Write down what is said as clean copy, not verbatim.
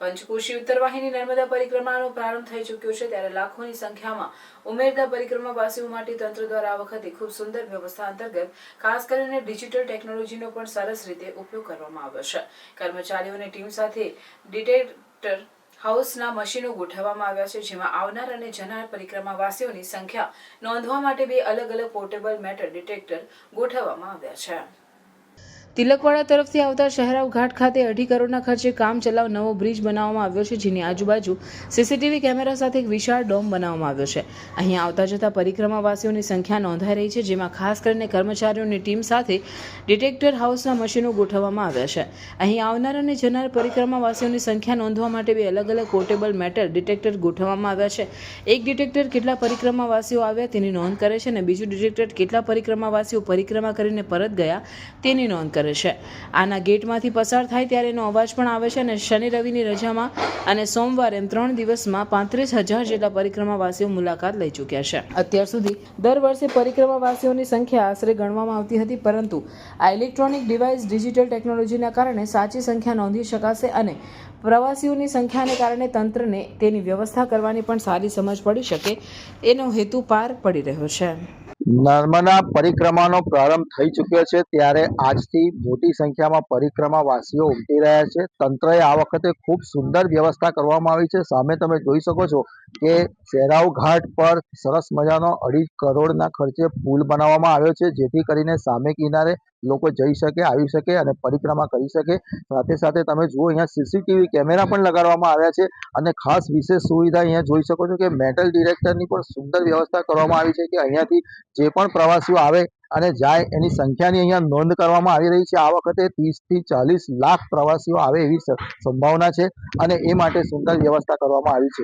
પંચકોશી ઉત્તર વાહિની નર્મદા પરિક્રમાનો પ્રારંભ થઈ ચૂક્યો છે, ત્યારે લાખોની સંખ્યામાં ઉમેરતા પરિક્રમાવાસીઓ માટે તંત્ર દ્વારા આ વખતે ખૂબ સુંદર વ્યવસ્થા અંતર્ગત ખાસ કરીને ડિજિટલ ટેકનોલોજીનો પણ સરસ રીતે ઉપયોગ કરવામાં આવ્યો છે. કર્મચારીઓની ટીમ સાથે ડિટેક્ટર હાઉસના મશીનો ગોઠવવામાં આવ્યા છે, જેમાં આવનાર અને જનાર પરિક્રમાવાસીઓની સંખ્યા નોંધવા માટે 2 અલગ અલગ પોર્ટેબલ મેટલ ડિટેક્ટર ગોઠવવામાં આવ્યા છે. તિલકવાડા તરફથી આવતા શહેરાવ ઘાટ ખાતે 2.5 કરોડના ખર્ચે કામ ચલાવ નવો બ્રિજ બનાવવામાં આવ્યો છે, જેની આજુબાજુ સીસીટીવી કેમેરા સાથે એક વિશાળ ડોમ બનાવવામાં આવ્યો છે. અહીં આવતા જતા પરિક્રમાવાસીઓની સંખ્યા નોંધાઈ રહી છે, જેમાં ખાસ કરીને કર્મચારીઓની ટીમ સાથે ડિટેક્ટર હાઉસના મશીનો ગોઠવવામાં આવ્યા છે. અહીં આવનાર અને જનાર પરિક્રમાવાસીઓની સંખ્યા નોંધવા માટે 2 અલગ અલગ પોર્ટેબલ મેટલ ડિટેક્ટર ગોઠવવામાં આવ્યા છે. એક ડિટેક્ટર કેટલા પરિક્રમાવાસીઓ આવ્યા તેની નોંધ કરે છે અને બીજું ડિટેક્ટર કેટલા પરિક્રમાવાસીઓ પરિક્રમા કરીને પરત ગયા તેની નોંધ કરે છે. આના ગેટમાંથી પસાર થાય ત્યારે એનો અવાજ પણ આવે છે અને શનિ રવિની રજામાં અને સોમવારે એમ 3 દિવસમાં 35,000 જેટલા પરિક્રમાવાસીઓ મુલાકાત લઈ ચૂક્યા છે. અત્યાર સુધી દર વર્ષે પરિક્રમાવાસીઓની સંખ્યા આશરે ગણવામાં આવતી હતી, પરંતુ આ ઇલેક્ટ્રોનિક ડિવાઇસ ડિજિટલ ટેકનોલોજીના કારણે સાચી સંખ્યા નોંધી શકાશે અને પ્રવાસીઓની સંખ્યાને કારણે તંત્રને તેની વ્યવસ્થા કરવાની પણ સારી સમજ પડી શકે, એનો હેતુ પાર પડી રહ્યો છે. નર્મદા પરિક્રમાનો પ્રારંભ થઈ ચૂક્યો છે, ત્યારે આજથી મોટી સંખ્યામાં પરિક્રમાવાસીઓ ઉમટી રહ્યા છે. તંત્રએ આ વખતે ખૂબ સુંદર વ્યવસ્થા કરવામાં આવી છે. સામે તમે જોઈ શકો છો કે શહેરાવ ઘાટ પર સરસ મજાનો 2.5 કરોડના ખર્ચે પુલ બનાવવામાં આવ્યો છે, જેથી કરીને સામે કિનારે લોકો જઈ શકે, આવી શકે અને પરિક્રમા કરી શકે. સાથે સાથે તમે જુઓ, અહીંયા સીસીટીવી કેમેરા પણ લગાડવામાં આવ્યા છે અને ખાસ વિશેષ સુવિધા અહીંયા જોઈ શકો છો કે મેટલ ડિટેક્ટરની પણ સુંદર વ્યવસ્થા કરવામાં આવી છે, કે અહીંયાથી જે પણ પ્રવાસીઓ આવે અને જાય એની સંખ્યાની અહીંયા નોંધ કરવામાં આવી રહી છે. આ વખતે 30 થી 40 લાખ પ્રવાસીઓ આવે એવી સંભાવના છે અને એ માટે સુંદર વ્યવસ્થા કરવામાં આવી છે.